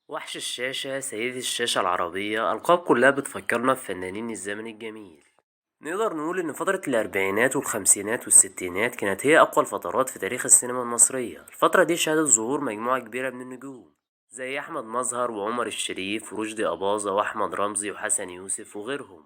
وحش الشاشة، سيدة الشاشة العربية، ألقاب كلها بتفكرنا بفنانين الزمن الجميل. نقدر نقول إن فترة الأربعينات والخمسينات والستينات كانت هي أقوى الفترات في تاريخ السينما المصرية. الفترة دي شهدت ظهور مجموعة كبيرة من النجوم زي أحمد مظهر وعمر الشريف ورشدي أباظة وأحمد رمزي وحسن يوسف وغيرهم.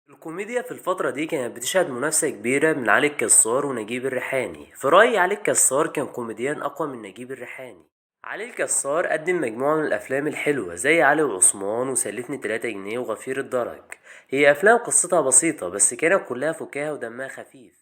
الكوميديا في الفترة دي كانت بتشهد منافسة كبيرة من علي الكسار ونجيب الريحاني. في رأيي علي الكسار كان كوميديان أقوى من نجيب الريحاني. علي الكسار قدم مجموعة من الأفلام الحلوة زي علي وعثمان وسلفني 3 جنيه وغفير الدرج. هي أفلام قصتها بسيطة بس كانت كلها فكاهة ودمها خفيف.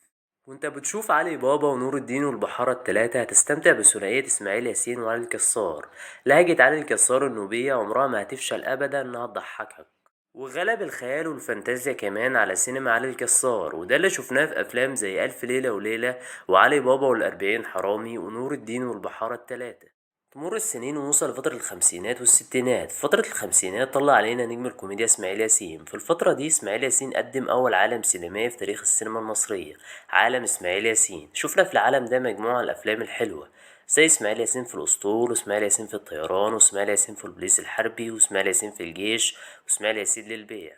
وانت بتشوف علي بابا ونور الدين والبحارة التلاتة هتستمتع بثنائية إسماعيل ياسين وعلي الكسار. لهجة علي الكسار النوبية عمرها ما هتفشل أبدا إنها تضحكك. وغلب الخيال والفانتازيا كمان على سينما علي الكسار، وده اللي شفناه في أفلام زي ألف ليلة وليلة وعلي بابا والأربعين حرامي ونور الدين والبحارة التلاتة. تمر السنين ونوصل لفترة الخمسينات والستينات. في فترة الخمسينات طلع علينا نجم الكوميديا إسماعيل ياسين. في الفترة دي إسماعيل ياسين قدم أول عالم سينمائي في تاريخ السينما المصرية، عالم إسماعيل ياسين. شفنا في العالم ده مجموعة من الأفلام الحلوة زي إسماعيل ياسين في الأسطول، وإسماعيل ياسين في الطيران، وإسماعيل ياسين في البوليس الحربي، وإسماعيل ياسين في الجيش، وإسماعيل ياسين للبيع.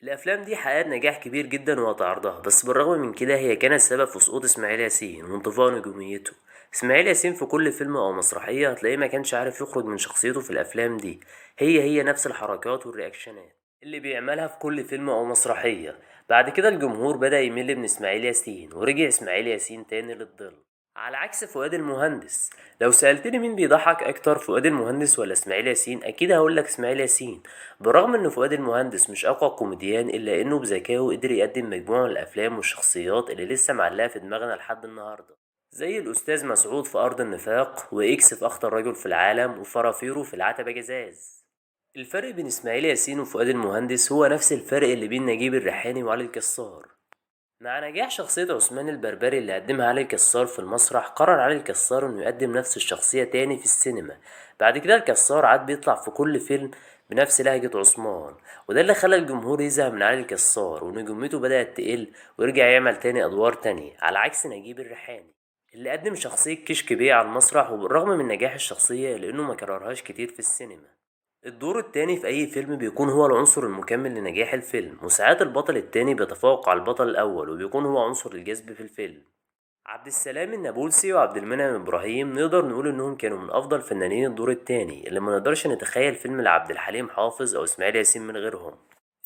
الأفلام دي حققت نجاح كبير جدا وقت عرضها، بس بالرغم من كده هي كانت سبب في سقوط إسماعيل ياسين وانطفاء نجوميته. إسماعيل ياسين في كل فيلم أو مسرحية هتلاقيه ما كانش عارف يخرج من شخصيته في الأفلام دي. هي نفس الحركات والرياكشنات اللي بيعملها في كل فيلم أو مسرحية. بعد كده الجمهور بدأ يمل من إسماعيل ياسين ورجع إسماعيل ياسين تاني للظل، على عكس فؤاد المهندس. لو سألتني مين بيضحك أكتر، فؤاد المهندس ولا إسماعيل ياسين، أكيد هقولك إسماعيل ياسين. برغم إن فؤاد المهندس مش أقوى كوميديان، إلا إنه بذكائه قدر يقدم مجموعة من الأفلام والشخصيات اللي لسه معلقة في دماغنا لحد النهاردة، زي الأستاذ مسعود في أرض النفاق، وإكس في أخطر رجل في العالم، وفرافيرو في العتبة جزاز. الفرق بين إسماعيل ياسين وفؤاد المهندس هو نفس الفرق اللي بين نجيب الريحاني وعلي الكسار. مع نجاح شخصية عثمان البربري اللي قدمها علي الكسار في المسرح، قرر علي الكسار انه يقدم نفس الشخصية تاني في السينما. بعد كده الكسار عاد بيطلع في كل فيلم بنفس لهجة عثمان، وده اللي خلى الجمهور يزهق من علي الكسار ونجوميته بدأت تقل، ويرجع يعمل تاني أدوار تانية على عكس نجيب الريحاني اللي قدم شخصية كشك بيه على المسرح، وبالرغم من نجاح الشخصية لأنه ما كررهاش كتير في السينما. الدور التاني في أي فيلم بيكون هو العنصر المكمل لنجاح الفيلم، وساعات البطل التاني بيتفوق على البطل الأول وبيكون هو عنصر الجذب في الفيلم. عبد السلام النابلسي وعبد المنعم إبراهيم نقدر نقول إنهم كانوا من أفضل فنانين الدور التاني اللي ما نقدرش نتخيل فيلم لعبد الحليم حافظ أو إسماعيل ياسين من غيرهم.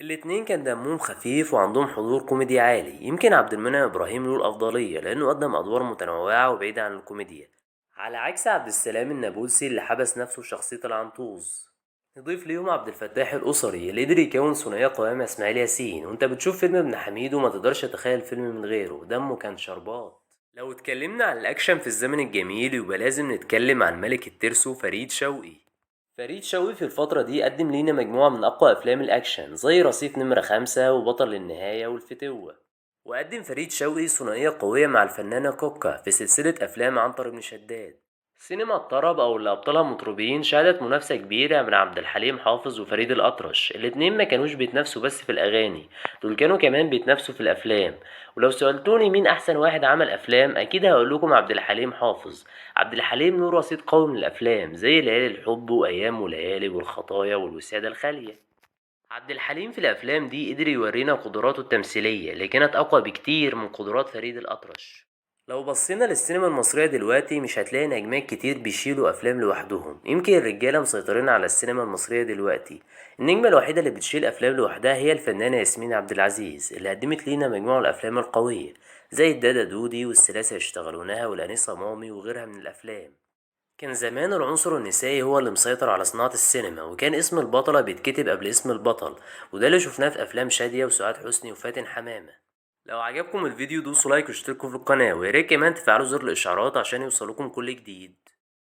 الاتنين كان دمهم خفيف وعندهم حضور كوميدي عالي. يمكن عبد المنعم إبراهيم له الأفضلية لأنه قدم أدوار متنوعة وبعيدة عن الكوميديا، على عكس عبد السلام النابلسي اللي حبس نفسه في شخصية العنطوز. نضيف ليهم عبد الفتاح الأسري اللي قدر يكون ثنائية قوية مع إسماعيل ياسين، وأنت بتشوف فيلم ابن حميد وما تقدرش تتخيل فيلم من غيره، دمه كان شربات. لو اتكلمنا عن الأكشن في الزمن الجميل يبقى لازم نتكلم عن ملك الترسو فريد شوقي. فريد شوقي في الفترة دي قدم لينا مجموعة من أقوى أفلام الأكشن زي رصيف نمرة 5 وبطل النهاية والفتوة. وقدم فريد شوقي ثنائية قوية مع الفنانة كوكا في سلسلة أفلام عنتر بن شداد. سينما الطرب أو اللي أبطالها مطربين شهدت منافسة كبيرة من عبد الحليم حافظ وفريد الأطرش. الاتنين ما كانوش بيتنافسوا بس في الأغاني، دول كانوا كمان بيتنافسوا في الأفلام. ولو سألتوني مين أحسن واحد عمل أفلام، أكيد هقولكم عبد الحليم حافظ. عبد الحليم له رصيد قوي من الأفلام زي ليالي الحب وأيام وليالي والخطايا والوسادة الخالية. عبد الحليم في الأفلام دي قدر يورينا قدراته التمثيلية اللي كانت أقوى بكتير من قدرات فريد الأطرش. لو بصينا للسينما المصرية دلوقتي مش هتلاقي نجمات كتير بيشيلوا أفلام لوحدهم. يمكن الرجالة مسيطرين على السينما المصرية دلوقتي. النجمة الوحيدة اللي بتشيل أفلام لوحدها هي الفنانة ياسمين عبد العزيز اللي قدمت لينا مجموعة من الأفلام القوية زي الدادا دودي والثلاثة يشتغلونها والأنسة مامي وغيرها من الأفلام. كان زمان العنصر النسائي هو اللي مسيطر على صناعة السينما، وكان اسم البطلة بيتكتب قبل اسم البطل، وده اللي شفناه في أفلام شادية وسعاد حسني وفاتن حمامة. لو عجبكم الفيديو دوسوا لايك واشتركوا في القناة، وياريت كمان تفعلوا زر الإشعارات عشان يوصلكم كل جديد.